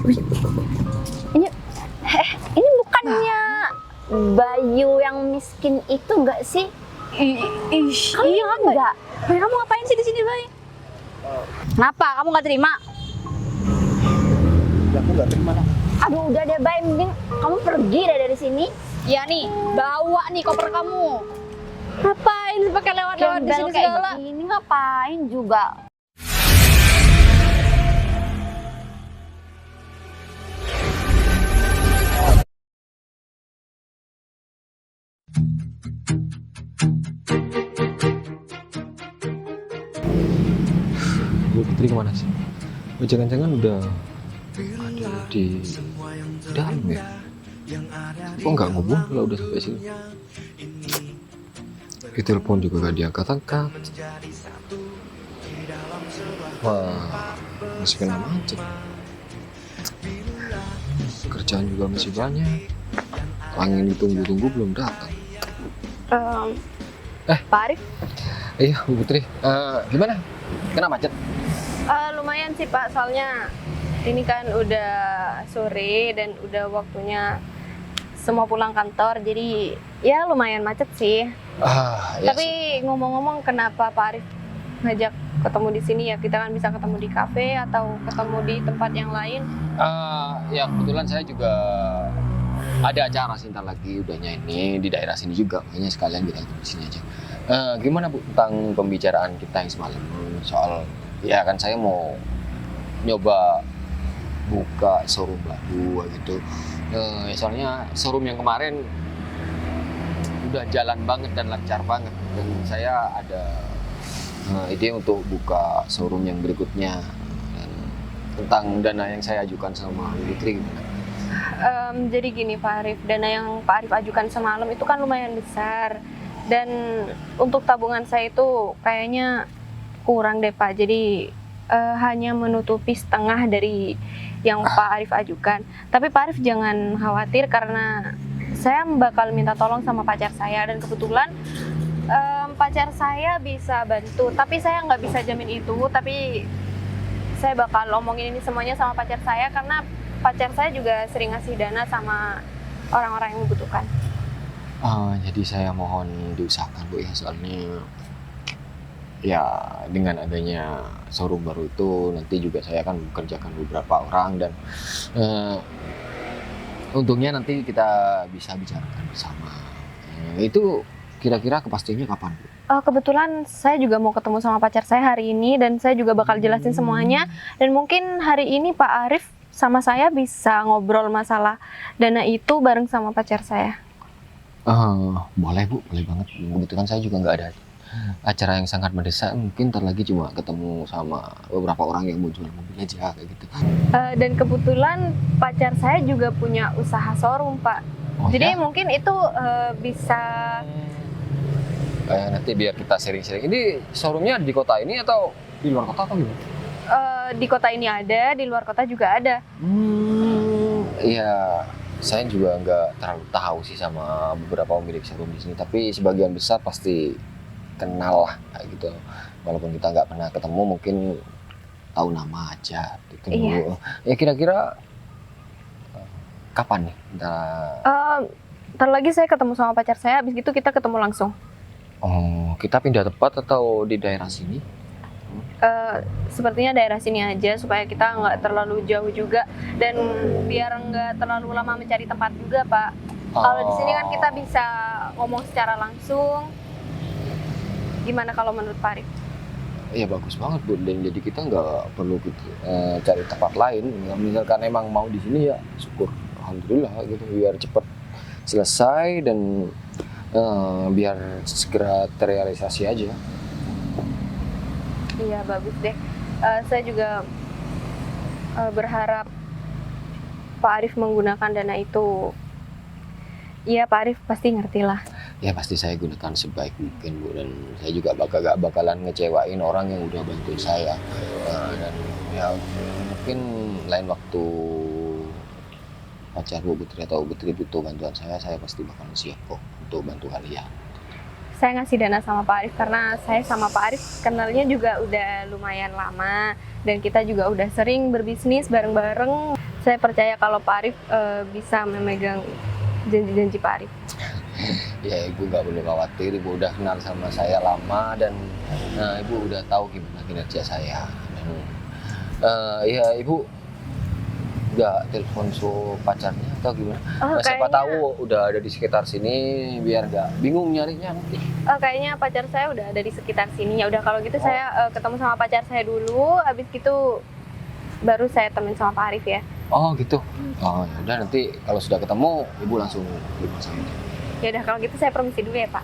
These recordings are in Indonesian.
Ini, ini bukannya Bayu yang miskin itu nggak sih? Kamu Iya kan, Bay? nggak? Bay, kamu ngapain sih di sini, Bay? Kenapa? Kamu nggak terima? Ya aku nggak terima lah. Aduh udah deh Bay, mending kamu pergi deh dari sini. Ya nih, bawa nih koper kamu. Ngapain pakai lewat-lewat di Gembel sini kayak segala? gini ngapain juga? Bu Putri kemana sih? Oh, jangan-jangan udah ada di dalam ya? Kok nggak ngomong kalau udah sampai sini? Ditelepon juga gak diangkat-angkat. Wah, masih kena macet. Kerjaan juga masih banyak. Orang yang ditunggu-tunggu belum datang. Pak Arif? Iya, Bu Putri. Gimana? Kena macet? Lumayan sih Pak, soalnya ini kan udah sore dan udah waktunya semua pulang kantor, jadi ya lumayan macet sih. Ya Tapi ngomong-ngomong, kenapa Pak Arif ngajak ketemu di sini ya? Kita kan bisa ketemu di kafe atau ketemu di tempat yang lain. Ya kebetulan saya juga ada acara sebentar lagi udahnya ini di daerah sini juga, makanya sekalian kita ketemu di sini aja. Gimana Bu tentang pembicaraan kita yang semalam soal ya kan saya mau nyoba buka showroom baru gitu. Soalnya showroom yang kemarin udah jalan banget dan lancar banget, dan saya ada ide untuk buka showroom yang berikutnya. Dan tentang dana yang saya ajukan sama Bu Putri gimana? Jadi gini Pak Arif, dana yang Pak Arif ajukan semalam itu kan lumayan besar, dan untuk tabungan saya itu kayaknya kurang deh Pak. Jadi hanya menutupi setengah dari yang Pak Arif ajukan. Tapi Pak Arif jangan khawatir karena saya bakal minta tolong sama pacar saya, dan kebetulan pacar saya bisa bantu. Tapi saya nggak bisa jamin itu, tapi saya bakal omongin ini semuanya sama pacar saya karena pacar saya juga sering ngasih dana sama orang-orang yang membutuhkan. Jadi saya mohon diusahakan Bu ya, soalnya ya dengan adanya showroom baru itu nanti juga saya akan mengerjakan beberapa orang, dan untungnya nanti kita bisa bicarakan bersama. Itu kira-kira kepastiannya kapan Bu? Kebetulan saya juga mau ketemu sama pacar saya hari ini, dan saya juga bakal jelasin semuanya. Dan mungkin hari ini Pak Arif sama saya bisa ngobrol masalah dana itu bareng sama pacar saya. Boleh Bu, boleh banget. Kebetulan saya juga nggak ada acara yang sangat mendesak, mungkin ntar lagi cuma ketemu sama beberapa orang yang mau jual mobil aja kayak gitu. Dan kebetulan pacar saya juga punya usaha showroom Pak. Jadi mungkin itu bisa. Nanti biar kita sharing-sharing. Ini showroomnya di kota ini atau di luar kota atau gimana? Di kota ini ada, di luar kota juga ada. Iya, saya juga nggak terlalu tahu sih sama beberapa pemilik showroom di sini, tapi sebagian besar pasti kenal lah kayak gitu. Walaupun kita nggak pernah ketemu, mungkin tahu nama aja gitu. Iya. Ya kira-kira kapan nih? Ntar lagi saya ketemu sama pacar saya, habis itu kita ketemu langsung. Kita pindah tempat atau di daerah sini? Sepertinya daerah sini aja supaya kita nggak terlalu jauh juga, dan biar nggak terlalu lama mencari tempat juga Pak. Kalau di sini kan kita bisa ngomong secara langsung. Gimana kalau menurut Pak Arif? Iya bagus banget Bu, dan jadi kita nggak perlu cari tempat lain. Misalkan emang mau di sini ya syukur, alhamdulillah gitu, biar cepat selesai dan biar segera terrealisasi aja. Iya bagus deh. Saya juga berharap Pak Arif menggunakan dana itu. Iya Pak Arif pasti ngerti lah. Ya pasti saya gunakan sebaik mungkin Bu, dan saya juga gak bakalan ngecewain orang yang udah bantuin saya. Dan ya mungkin lain waktu pacar Bu Putri atau Bu Putri butuh bantuan saya pasti bakalan siap kok untuk bantu kalian. Saya ngasih dana sama Pak Arif karena saya sama Pak Arif kenalnya juga udah lumayan lama, dan kita juga udah sering berbisnis bareng-bareng. Saya percaya kalau Pak Arif bisa memegang janji-janji Pak Arif. Ya ibu nggak perlu khawatir, ibu udah kenal sama saya lama dan ibu udah tahu gimana kinerja saya. Dan ya ibu nggak telepon pacarnya atau gimana? Oh, Siapa kayaknya- tahu udah ada di sekitar sini biar nggak bingung nyarinya nanti. Kayaknya pacar saya udah ada di sekitar sini. Ya udah kalau gitu saya ketemu sama pacar saya dulu, habis gitu baru saya temenin sama Pak Arif ya. Oh gitu. Oh ya udah nanti kalau sudah ketemu ibu langsung terima sama dia. Ya udah kalau gitu saya permisi dulu ya Pak.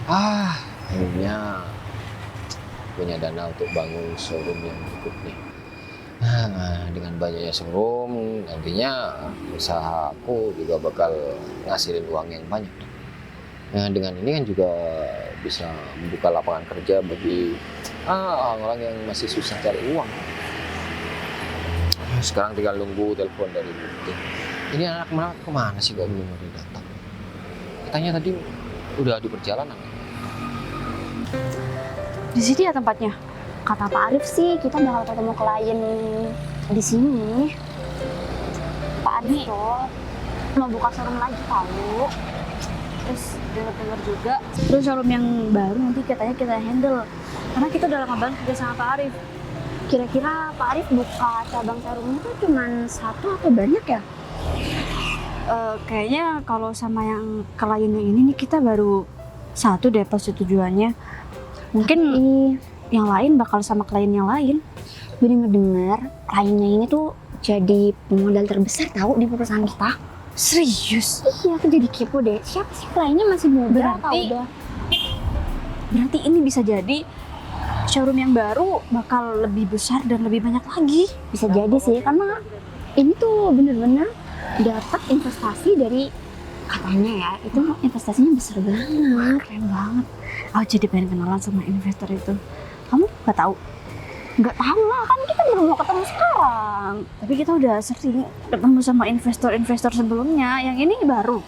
Akhirnya punya dana untuk bangun showroom yang cukup nih. Nah, dengan banyaknya showroom, nantinya usahaku juga bakal ngasilin uang yang banyak. Nah, dengan ini kan juga bisa membuka lapangan kerja bagi orang-orang yang masih susah cari uang. Sekarang tinggal nunggu telepon dari Bukti. Ini anak kemana sih, gak belum ada datang? Katanya tadi udah di perjalanan. Di sini ya tempatnya. Kata Pak Arif sih kita bakal ketemu klien di sini. Pak Arif tuh mau buka showroom lagi tahu. Terus dengar juga terus showroom yang baru nanti katanya kita handle. Karena kita udah lama banget kerja sama Pak Arif. Kira-kira Pak Arif buka cabang showroomnya tuh cuma satu atau banyak ya? Kayaknya kalau sama yang klien yang ini nih kita baru satu deh persetujuannya. Mungkin yang lain bakal sama klien yang lain. Gue denger kliennya ini tuh jadi pemodal terbesar tahu di perusahaan kita. Serius? Iya, aku jadi kepo deh. Siapa sih kliennya masih muda atau udah? Berarti ini bisa jadi showroom yang baru bakal lebih besar dan lebih banyak lagi. Bisa jadi sih, karena ini tuh bener-bener dapat investasi dari katanya ya, itu investasinya besar banget. Keren banget. Aku jadi pengen kenalan sama investor itu. Kamu nggak tahu? Nggak tahu lah, kan kita baru mau ketemu sekarang. Tapi kita udah sering ketemu sama investor-investor sebelumnya. Yang ini baru.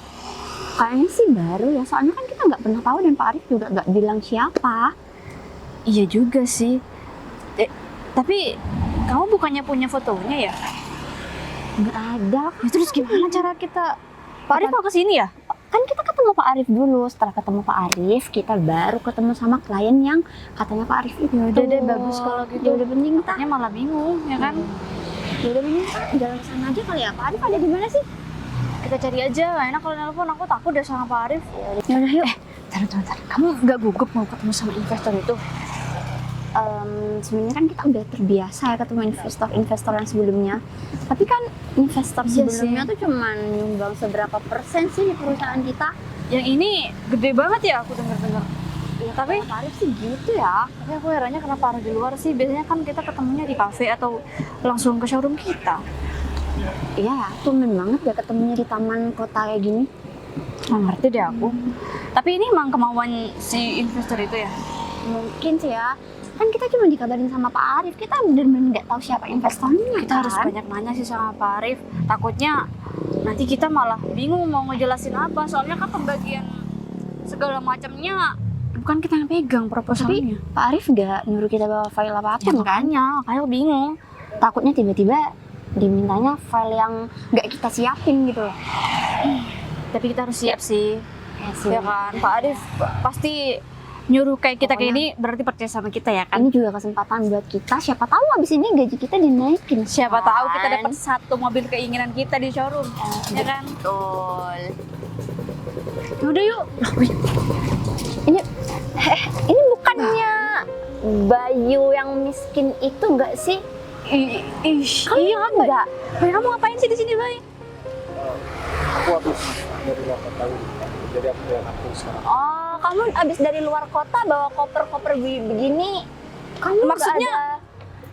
Kayaknya sih baru ya, soalnya kan kita nggak pernah tahu dan Pak Arif juga nggak bilang siapa. Iya juga sih. Tapi kamu bukannya punya fotonya ya? Nggak ada. Ya terus gimana cara kita? Pak Arif mau kesini ya? Kan kita ketemu Pak Arif dulu, setelah ketemu Pak Arif kita baru ketemu sama klien yang katanya Pak Arif itu. Ya udah deh, bagus kalau gitu. Ya udah mending kita. Katanya malah bingung, ya kan? Ya udah mending kita jalan ke sana aja kali ya. Pak Arif ada di mana sih? Kita cari aja, gak enak kalau nelpon, aku takut deh sama Pak Arif. Ya udah yuk. Bentar. Kamu nggak gugup mau ketemu sama investor itu? Sebenarnya kan kita udah terbiasa ya ketemu investor yang sebelumnya. Tapi kan investor Iya sebelumnya tuh cuman nyumbang seberapa persen sih di perusahaan kita. Yang ini gede banget ya, aku dengar-dengar. Ya, tapi Pak Arif sih gitu ya. Tapi aku herannya kenapa harus di luar sih? Biasanya kan kita ketemunya di kafe atau langsung ke showroom kita. Iya, tumben banget gak ketemunya di taman kota kayak gini. Nggak ngerti deh aku. Tapi ini emang kemauan si investor itu ya? Mungkin sih ya. Kan kita cuma dikabarin sama Pak Arif, kita bener-bener nggak tahu siapa investornya. Kita harus banyak nanya sih sama Pak Arif. Takutnya nanti kita malah bingung mau ngejelasin apa. Soalnya kan pembagian segala macamnya bukan kita yang pegang proposalnya. Pak Arif nggak nyuruh kita bawa file apa-apa Ya, kan? makanya aku bingung. Takutnya tiba-tiba dimintanya file yang nggak kita siapin gitu loh. Tapi kita harus siap sih. Ya Ya kan, Pak Arif pasti nyuruh kayak kita kayak ini berarti percaya sama kita ya kan? Ini juga kesempatan buat kita. Siapa tahu abis ini gaji kita dinaikin. Siapa tahu kita kan? dapat satu mobil keinginan kita di showroom, ya kan? Betul. Udah yuk. Ini bukannya Bayu yang miskin itu nggak sih? Iya kan, Nggak. Bay, kamu ngapain sih di sini, Bay? Aku habis dari luar kota ini, jadi aku udah kampung sekarang. Oh, kamu abis dari luar kota bawa koper-koper begini. Kamu nggak Maksudnya? ada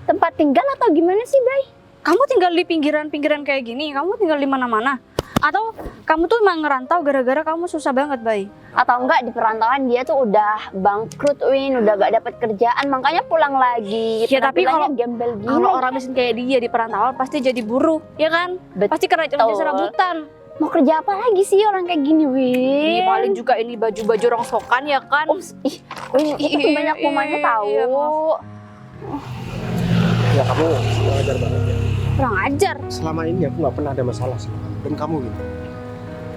tempat tinggal atau gimana sih, Bay? Kamu tinggal di pinggiran-pinggiran kayak gini, kamu tinggal di mana-mana? Atau kamu tuh emang ngerantau gara-gara kamu susah banget, Bay? Atau enggak di perantauan dia tuh udah bangkrut, Win, udah gak dapet kerjaan, makanya pulang lagi. Ya, tapi Penampilannya kalau- gembel gini. Kalau orang miskin kayak dia di perantauan pasti jadi buruh, ya kan? Betul. Pasti kerja serabutan. Mau kerja apa lagi sih orang kayak gini, Win? Ih, paling juga ini baju-baju rongsokan ya kan? Win, itu tuh banyak pemainnya tahu. Iya, maaf. Kamu kurang ajar banget ya. Kurang ajar. Selama ini aku nggak pernah ada masalah sama kamu. Dan kamu Win.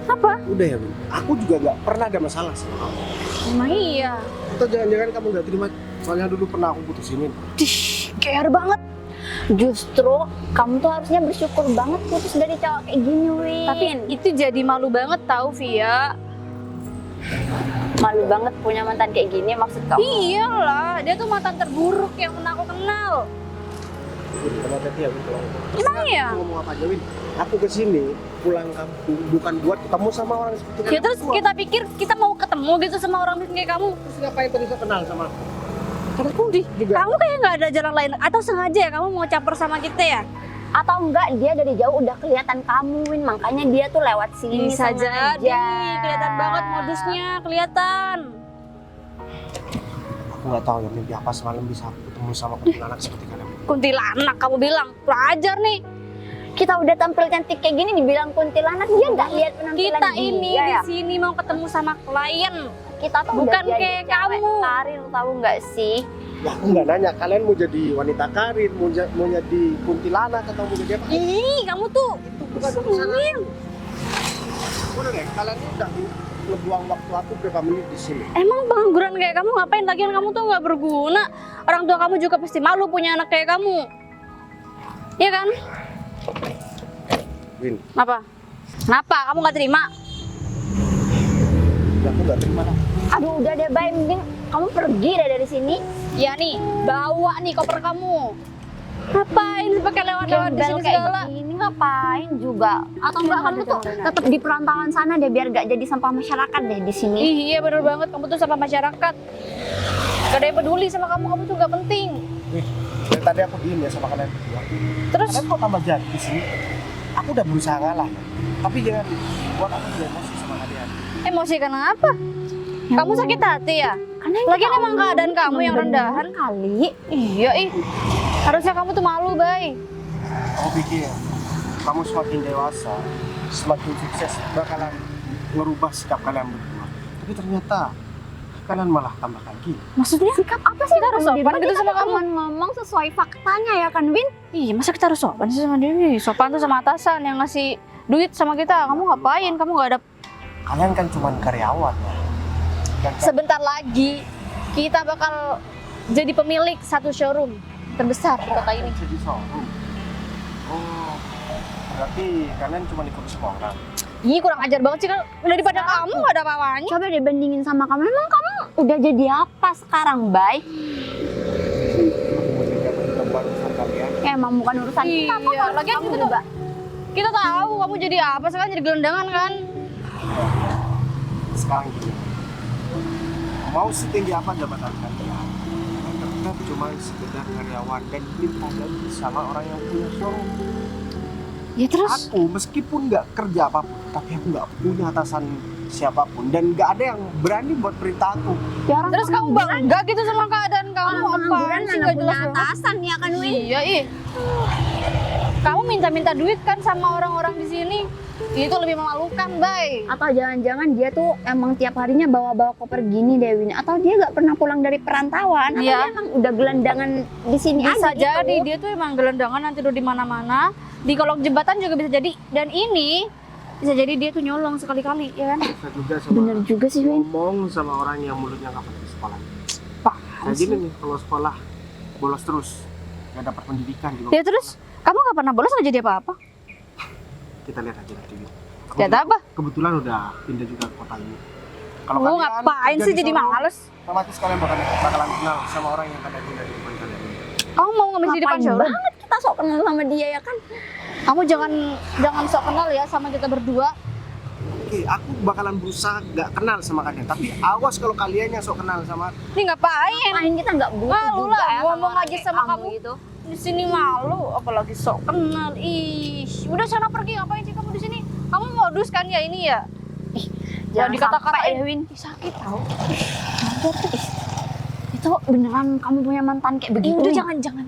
Apa? Udah ya Win. Aku juga nggak pernah ada masalah sama kamu. Emang iya. Atau jangan-jangan kamu nggak terima soalnya dulu pernah aku putusin Win. Dih, care banget. Justru kamu tuh harusnya bersyukur banget putus dari cowok kayak gini, Win. Tapi itu jadi malu banget tahu Via. malu banget punya mantan kayak gini maksud kamu? Iyalah, dia tuh mantan terburuk yang pernah aku kenal. Win, kamu hati-hati ya Win. Emang iya? Aku ngomong apa aja Win. Aku kesini pulang kampung bukan buat ketemu sama orang seperti Ya terus semua. kita pikir kita mau ketemu gitu sama orang miskin kayak kamu. Terus ngapain tadi saya kenal sama aku? Karena aku juga Kamu kayak nggak ada jalan lain atau sengaja ya kamu mau caper sama kita ya? Atau enggak dia dari jauh udah kelihatan kamu, Win, makanya dia tuh lewat sini Bisa sengaja. jadi, kelihatan banget modusnya, kelihatan. aku nggak tahu ya mimpi apa semalam bisa aku ketemu sama kuntilanak seperti kalian. Kuntilanak kamu bilang, pelajar nih. Kita udah tampil cantik kayak gini dibilang kuntilanak, dia nggak lihat penampilan Kita dia ini ya. di sini mau ketemu sama klien. Kita tuh Bukan udah jadi kayak cewek kamu. karir, tahu nggak sih? Ya aku nggak nanya kalian mau jadi wanita karir, mau jadi kuntilanak atau mau jadi apa? Ih, kamu tuh Itu bukan urusan aku. Udah deh, kalian ini udah ngebuang waktu aku berapa menit di sini. emang pengangguran kayak kamu ngapain? Lagian kamu tuh nggak berguna. Orang tua kamu juga pasti malu punya anak kayak kamu. Iya kan? Win, Apa? Kenapa? Kamu nggak terima? ya aku nggak terima lah. Aduh udah deh, Bay, mending kamu pergi deh dari sini. Ya nih, bawa nih koper kamu. Ngapain sih pakai lewat-lewat di Gembel sini kayak segala? gini ngapain juga? Atau enggak kamu tuh tetap di perantauan sana deh biar gak jadi sampah masyarakat deh di sini. Ih, iya bener banget, kamu tuh sama masyarakat. Gak ada yang peduli sama kamu tuh gak penting. Wih, dari tadi aku diem ya sama kalian berdua. Terus, Kalian kok tambah jahat di sini? Aku udah berusaha ngalah ya. Tapi jangan buat aku juga emosi sama kalian. emosi karena apa? Kamu sakit hati ya? Karena Lagian emang keadaan kamu yang rendahan. kali. Iya, ih. Harusnya kamu tuh malu, Bay. Aku pikir kamu semakin dewasa, semakin sukses bakalan ngerubah sikap kalian berdua. Tapi ternyata kalian malah tambah lagi. Maksudnya? Sikap apa sih Kita harus kamu, sopan Din? gitu Kita sama kan kamu. cuman ngomong sesuai faktanya ya kan, Win? Iya, masa kita harus sopan sih sama dia? Ih, sopan tuh sama atasan yang ngasih duit sama kita. Kamu ngapain? Kamu gak ada... Kalian kan cuma karyawan ya. Dan Sebentar lagi, kita bakal jadi pemilik satu showroom terbesar di kota ini. jadi showroom. Oh, berarti kalian cuma ikut semua orang. Ih, kurang ajar banget sih kan. Daripada kamu gak ada apa-apanya. Coba deh bandingin sama kamu. Emang kamu udah jadi apa sekarang, Bay? Mau jadi apa juga bukan urusan kalian. Ya, emang bukan urusan kita kok. Iya, lagian Kamu kita juga. Kita tahu kamu jadi apa, sekarang jadi gelandangan kan? Sekarang gini, mau setinggi apa jabatan kalian, tetap cuma sekedar karyawan dan minta lagi sama orang yang punya showroom. Ya terus? Aku meskipun nggak kerja apapun, tapi aku nggak punya atasan siapapun dan nggak ada yang berani buat perintah aku. Ya, orang Terus kamu bangga gitu sama keadaan kamu? orang Apaan pengangguran sih mana gak punya jelas banget? atasan ya kan, Win? Iya, ih. Kamu minta-minta duit kan sama orang-orang di sini? Itu lebih memalukan, Bay. Atau jangan-jangan dia tuh emang tiap harinya bawa-bawa koper gini deh, Win? Atau dia nggak pernah pulang dari perantauan? Atau Iya. dia emang udah gelandangan di sini Bisa aja jadi gitu? dia tuh emang gelandangan nanti tidur di mana-mana. Di kolong jembatan juga bisa jadi. Dan ini bisa jadi dia tuh nyolong sekali-kali, ya kan? Bisa juga sama Bener juga sih, Win. ngomong sama orang yang mulutnya nggak pernah di sekolah. Pak. Kayak gini nih, kalau sekolah bolos terus, nggak dapat pendidikan juga. Ya terus, kamu gak pernah bolos gak jadi apa-apa? Kita lihat aja nanti. Gitu. Lihat apa? Kebetulan udah pindah juga ke kota ini. Kalau Lu kalian ngapain kerja sih di jadi showroom, males? otomatis kalian bakalan kenal sama orang yang kalian pindah di depan kalian. Kamu mau ngemis di depan Ngapain showroom? banget kita sok kenal sama dia ya kan? Kamu jangan sok kenal ya sama kita berdua. Oke, aku bakalan berusaha nggak kenal sama kalian, tapi awas kalau kalian yang sok kenal sama aku. Ini ngapain? Main kita nggak butuh Malu juga lah, ya sama ngomong orang aja kayak sama kamu. gitu. Di sini malu, apalagi sok kenal. Ih, udah sana pergi, ngapain sih kamu di sini? Kamu modus kan ya ini ya? Jangan dikata-katain. sampai, Win. Ih, sakit tau. Itu beneran kamu punya mantan kayak begitu? Udah Win? jangan.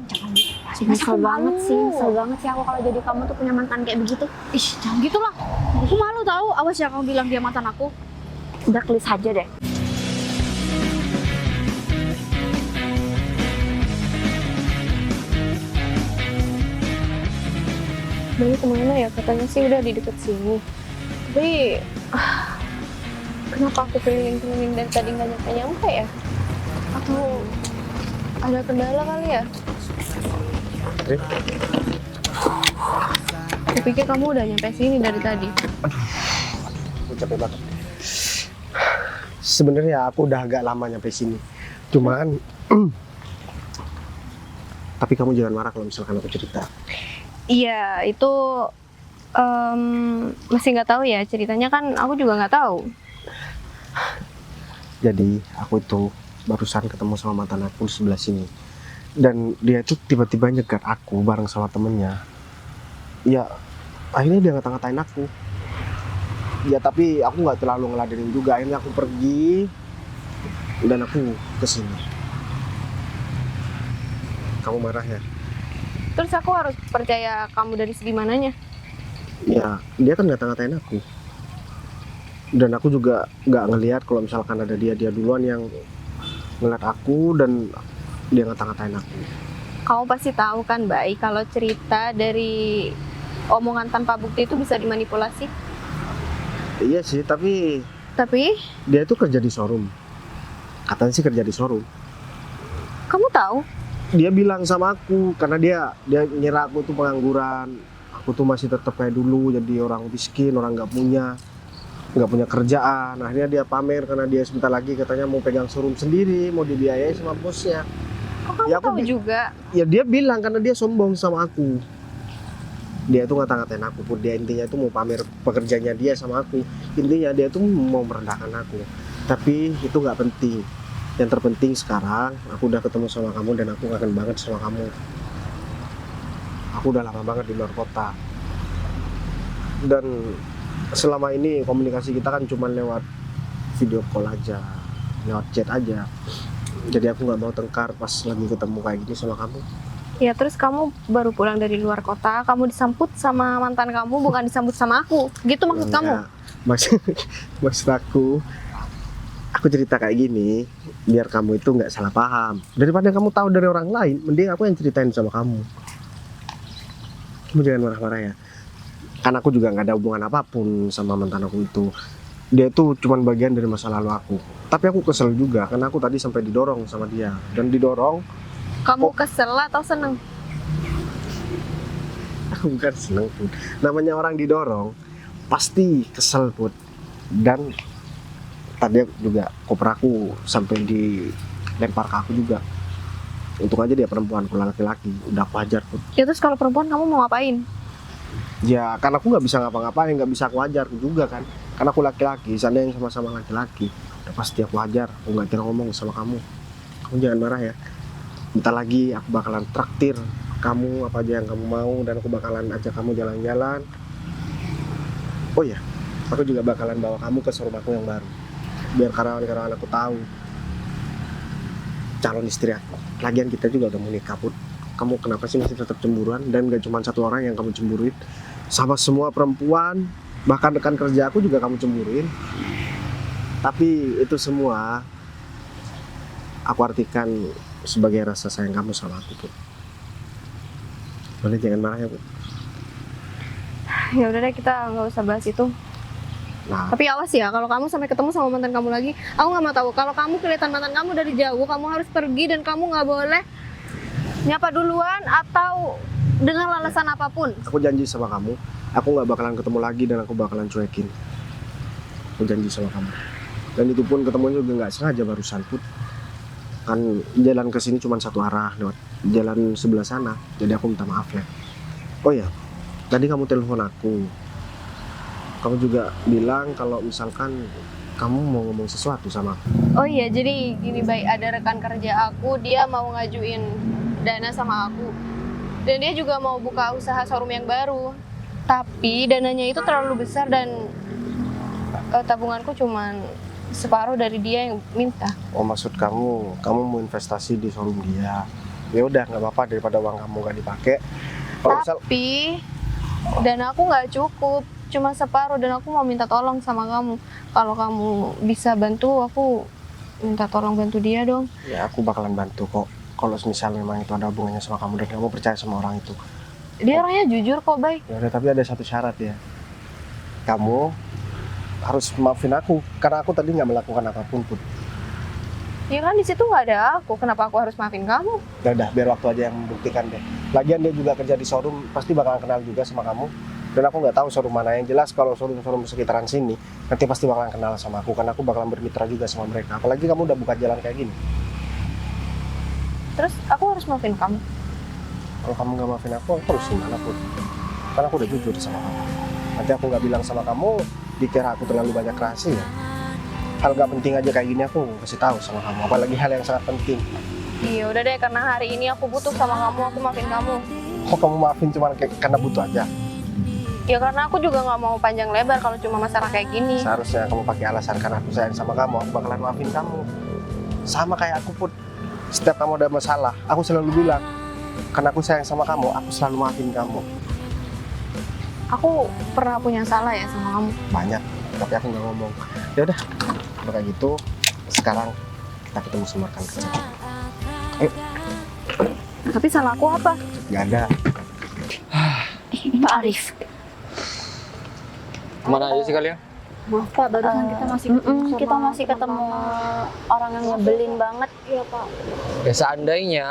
Nyesel banget sih, nyesel banget sih aku kalau jadi kamu tuh punya mantan kayak begitu. Ih, jangan gitu lah. Aku malu tahu. Awas ya kamu bilang dia mantan aku. Udah klis aja deh. Bayu kemana ya? Katanya sih udah di deket sini. Tapi kenapa aku keliling-keliling dari tadi nggak nyampe-nyampe ya? Atau ada kendala kali ya? Rif, Aku pikir kamu udah nyampe sini dari tadi. aku capek banget. Sebenarnya aku udah agak lama nyampe sini. Cuman tapi kamu jangan marah kalau misalkan aku cerita. Iya, itu masih nggak tahu ya ceritanya, kan aku juga nggak tahu. Jadi aku itu barusan ketemu sama mantan aku di sebelah sini. Dan dia itu tiba-tiba nyegat aku bareng sama temennya. Ya akhirnya dia ngata-ngatain aku. Ya tapi aku nggak terlalu ngeladenin juga. Akhirnya aku pergi dan aku kesini. Kamu marah ya? Terus aku harus percaya kamu dari segi mananya? Ya dia kan ngata-ngatain aku. Dan aku juga nggak ngelihat kalau misalkan ada dia duluan yang ngeliat aku dan dia ngata-ngatain aku. Kamu pasti tahu kan, Baik, kalau cerita dari omongan tanpa bukti itu bisa dimanipulasi. Iya sih, tapi Tapi dia itu kerja di showroom. Katanya sih kerja di showroom. kamu tahu? Dia bilang sama aku karena dia ngira aku tuh pengangguran. Aku tuh masih tetap kayak dulu, jadi orang miskin, orang nggak punya kerjaan. Akhirnya dia pamer karena dia sebentar lagi katanya mau pegang showroom sendiri, mau dibiayai sama bosnya. Kok kamu Ya, aku tahu juga? Ya dia bilang karena dia sombong sama aku. Dia tuh ngata-ngatain aku pun, dia intinya itu mau pamer pekerjaannya dia sama aku. Intinya dia tuh mau merendahkan aku. Tapi itu nggak penting. Yang terpenting sekarang aku udah ketemu sama kamu dan aku kangen banget sama kamu. Aku udah lama banget di luar kota. Dan selama ini komunikasi kita kan cuma lewat video call aja, lewat chat aja. Jadi aku nggak mau tengkar pas lagi ketemu kayak gini sama kamu. Ya terus kamu baru pulang dari luar kota, kamu disambut sama mantan kamu, bukan disambut sama aku. Gitu maksud kamu? Enggak. Maksud aku cerita kayak gini biar kamu itu nggak salah paham. Daripada kamu tahu dari orang lain, mending aku yang ceritain sama kamu. Kamu jangan marah-marah ya. Karena aku juga nggak ada hubungan apapun sama mantan aku itu. Dia tuh cuman bagian dari masa lalu aku. Tapi aku kesel juga karena aku tadi sampai didorong sama dia. Dan didorong, Kamu kesel atau seneng? aku bukan seneng Put. Namanya orang didorong pasti kesel Put. Dan tadi juga koper aku sampai dilempar ke aku juga. Untung aja dia perempuan, kalau laki-laki udah aku hajar Put. Ya terus kalau perempuan kamu mau ngapain? Ya karena aku nggak bisa ngapa-ngapain, nggak bisa aku hajar juga kan. Karena aku laki-laki, sana yang sama-sama laki-laki, udah pasti aku hajar. Aku nggak kira ngomong sama kamu. Kamu jangan marah ya. Bentar lagi aku bakalan traktir kamu apa aja yang kamu mau, dan aku bakalan ajak kamu jalan-jalan. Oh iya, aku juga bakalan bawa kamu ke showroom aku yang baru. Biar karyawan-karyawan aku tahu calon istri aku. Lagian kita juga udah mau nikah Put. Kamu kenapa sih masih tetap cemburuan? Dan gak cuma satu orang yang kamu cemburuin, sama semua perempuan, bahkan rekan kerja aku juga kamu cemburuin. Tapi itu semua aku artikan sebagai rasa sayang kamu sama aku Put. Boleh jangan marah ya Put. Ya udah deh, kita nggak usah bahas itu. Nah, Tapi awas ya, kalau kamu sampai ketemu sama mantan kamu lagi, aku nggak mau tahu. Kalau kamu kelihatan mantan kamu dari jauh, kamu harus pergi dan kamu nggak boleh nyapa duluan atau dengan alasan apapun. aku janji sama kamu, aku nggak bakalan ketemu lagi dan aku bakalan cuekin. Aku janji sama kamu. Dan itu pun ketemunya juga nggak sengaja barusan Put. Kan jalan ke sini cuma satu arah lewat jalan sebelah sana. Jadi aku minta maaf ya. Oh ya, tadi kamu telepon aku. Kamu juga bilang kalau misalkan kamu mau ngomong sesuatu sama aku. Oh iya, jadi gini Baik, ada rekan kerja aku, dia mau ngajuin dana sama aku. Dan dia juga mau buka usaha showroom yang baru. Tapi dananya itu terlalu besar dan tabunganku cuman separuh dari dia yang minta. Oh maksud kamu mau investasi di showroom dia. Ya udah nggak apa-apa, daripada uang kamu nggak dipakai. Kalau misal Tapi dana aku nggak cukup, cuma separuh, dan aku mau minta tolong sama kamu. Kalau kamu bisa bantu, aku minta tolong bantu dia dong. ya aku bakalan bantu kok. Kalau misal memang itu ada hubungannya sama kamu dan kamu percaya sama orang itu. Dia orangnya jujur kok, Bay. Ya udah, tapi ada satu syarat ya. Kamu harus maafin aku karena aku tadi nggak melakukan apapun pun. Ya kan di situ nggak ada aku. Kenapa aku harus maafin kamu? Udah, biar waktu aja yang membuktikan deh. Lagian dia juga kerja di showroom, pasti bakalan kenal juga sama kamu. Dan aku nggak tahu showroom mana. Yang jelas kalau showroom sekitaran sini, nanti pasti bakalan kenal sama aku. Karena aku bakalan bermitra juga sama mereka. Apalagi kamu udah buka jalan kayak gini. Terus aku harus maafin kamu. Kalau kamu nggak maafin aku harus gimana pun. Karena aku udah jujur sama kamu. Nanti aku nggak bilang sama kamu, dikira aku terlalu banyak rahasia. Hal nggak penting aja kayak gini aku kasih tahu sama kamu. Apalagi hal yang sangat penting. Iya udah deh, karena hari ini aku butuh sama kamu, aku maafin kamu. Kok kamu maafin cuma karena butuh aja? Ya karena aku juga nggak mau panjang lebar kalau cuma masalah kayak gini. Seharusnya kamu pakai alasan karena aku sayang sama kamu, aku bakalan maafin kamu. Sama kayak aku pun, setiap kamu ada masalah, aku selalu bilang, karena aku sayang sama kamu, aku selalu maafin kamu. Aku pernah punya salah ya sama kamu. Banyak, tapi aku nggak ngomong. Ya udah, kalau kayak gitu, sekarang kita ketemu sama rekan kerja. Tapi salah aku apa? Gak ada. Pak Arif. Kemana aja sih kalian? Maaf Pak, barusan kita masih Kita masih ketemu orang yang nyebelin banget. Iya Pak. Ya seandainya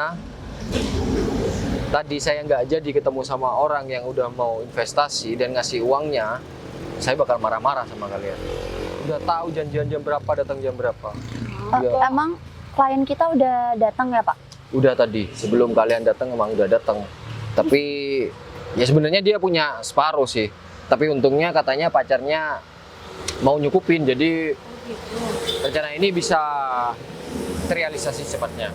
tadi saya nggak jadi ketemu sama orang yang udah mau investasi dan ngasih uangnya, saya bakal marah-marah sama kalian. Udah tahu janjian jam berapa, datang jam berapa. Udah, Emang klien kita udah datang ya Pak? udah tadi, sebelum kalian datang emang udah datang. Tapi ya sebenarnya dia punya separuh sih. Tapi untungnya katanya pacarnya mau nyukupin, jadi rencana ini bisa terrealisasi cepatnya.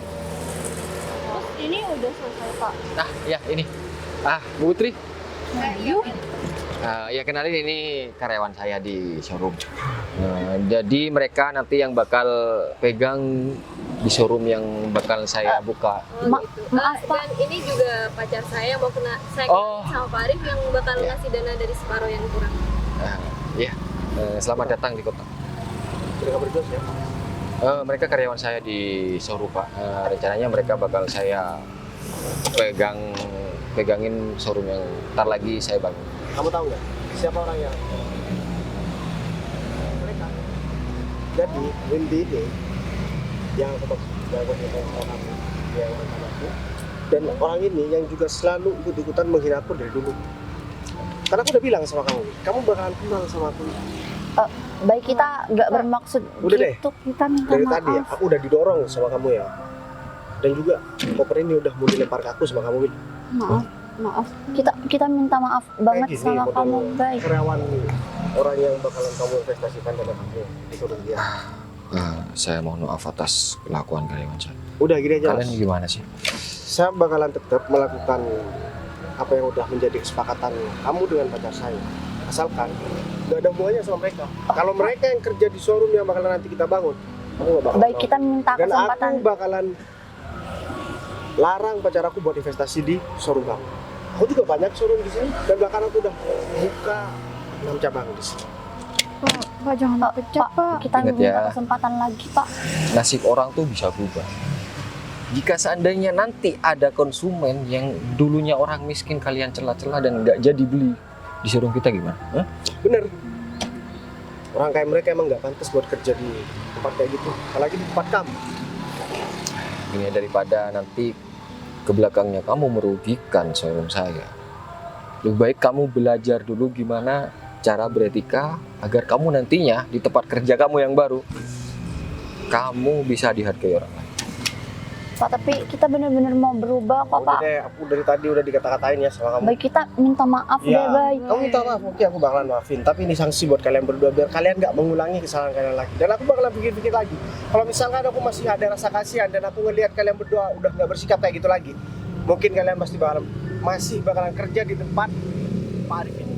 Terus ini udah selesai Pak. Nah, ya ini. Bu Putri. Ayo. Ya kenalin, ini karyawan saya di showroom. Jadi mereka nanti yang bakal pegang di showroom yang bakal saya buka. Maaf Pak. Dan ini juga pacar saya mau kena Oh. sama Pak Arif yang bakal ngasih dana dari separuh yang kurang. Ya, selamat datang di kota. Mereka berdua ya? Mereka karyawan saya di showroom Pak. Rencananya mereka bakal saya pegangin showroom yang ntar lagi saya bangun. Kamu tahu nggak siapa orangnya? Mereka. Jadi Windy ini yang aku cerita sama kamu, yang mantan aku, dan orang ini yang juga selalu ikut-ikutan menghina aku dari dulu. Karena aku udah bilang sama kamu bakalan kenal sama aku. Baik, kita nggak bermaksud Udah deh. gitu. Kita minta Dari maaf. tadi ya, aku udah didorong sama kamu ya. Dan juga koper ini udah mau dilempar ke aku sama kamu, Win. Maaf. Kita minta maaf banget Kayak gini, sama model kamu, baik. Karyawan orang yang bakalan kamu investasikan dana kamu disuruh dia. Saya mohon maaf atas kelakuan karyawan saya. Udah gini aja. Kalian gimana sih? Saya bakalan tetap melakukan apa yang udah menjadi kesepakatan kamu dengan pacar saya. Asalkan nggak ada hubungannya sama mereka. Kalau mereka yang kerja di showroom yang bakalan nanti kita bangun, aku nggak bakal Baik, mau. kita minta Dan kesempatan. aku bakalan larang pacar aku buat investasi di showroom kamu. Aku juga banyak showroom di sini dan bahkan aku udah buka 6 cabang di sini. Pak jangan pecat Pak. Kita Ingat minta ya. kesempatan lagi, Pak. Nasib orang tuh bisa berubah. Jika seandainya nanti ada konsumen yang dulunya orang miskin kalian celah-celah dan nggak jadi beli di showroom kita, gimana? Hah? Bener. Orang kayak mereka emang nggak pantas buat kerja di tempat kayak gitu. Apalagi di tempat kamu. Ini daripada nanti ke belakangnya kamu merugikan showroom saya. Lebih baik kamu belajar dulu gimana cara beretika agar kamu nantinya di tempat kerja kamu yang baru kamu bisa dihargai orang lain. Pak, tapi kita benar-benar mau berubah kok, Udah Pak. deh, aku dari tadi udah dikata-katain ya sama kamu. Baik, kita minta maaf Ya, deh, baik. kamu minta maaf, oke aku bakalan maafin. Tapi ini sanksi buat kalian berdua biar kalian nggak mengulangi kesalahan kalian lagi. Dan aku bakalan pikir-pikir lagi. Kalau misalkan aku masih ada rasa kasihan dan aku ngelihat kalian berdua udah nggak bersikap kayak gitu lagi, mungkin kalian pasti masih bakalan kerja di tempat Pak Arif ini.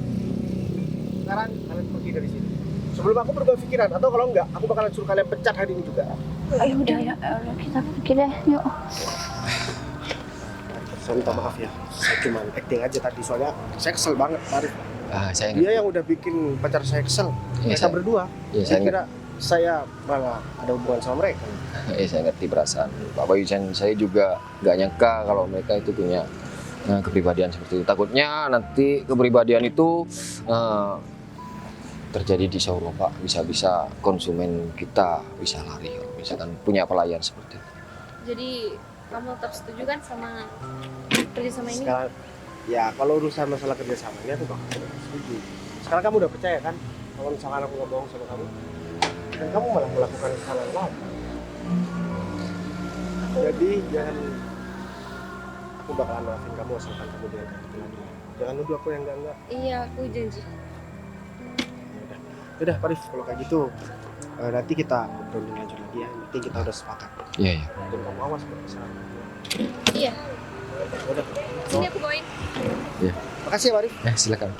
Sekarang kalian pergi dari sini. Sebelum aku berubah pikiran, atau kalau enggak, aku bakalan suruh kalian pecat hari ini juga. Ayo udah ya, Allah, kita pergi deh, yuk. Saya minta maaf ya, saya cuma acting aja tadi soalnya saya kesel banget Pak Arif. Saya Dia yang udah bikin pacar saya kesel. Iya, Mereka saya- berdua. ya, Saya saya kira saya malah ada hubungan sama mereka. saya ngerti perasaan Pak Bayusan. Saya juga nggak nyangka kalau mereka itu punya kepribadian seperti itu. Takutnya nanti kepribadian itu terjadi di showroom Pak. Bisa-bisa konsumen kita bisa lari kalau misalkan punya pelayan seperti itu. Jadi kamu tetap setuju kan sama kerjasama ini? Sekarang ya kalau urusan masalah kerjasamanya aku bakal setuju. Sekarang kamu udah percaya kan kalau misalkan aku nggak bohong sama kamu, dan kamu malah melakukan kesalahan lagi. Jadi jangan, aku bakalan maafin kamu asalkan kamu jangan kayak gitu lagi. Jangan nuduh aku yang enggak. Iya, aku janji. Udah Pak Arif, kalau kayak gitu nanti kita ngobrolin lanjut lagi ya. Nanti kita udah sepakat. Iya, iya. Dan kamu awas buat kesalahan. Iya. Udah. Sini aku bawain. Makasih ya Pak Arif. Ya, silakan.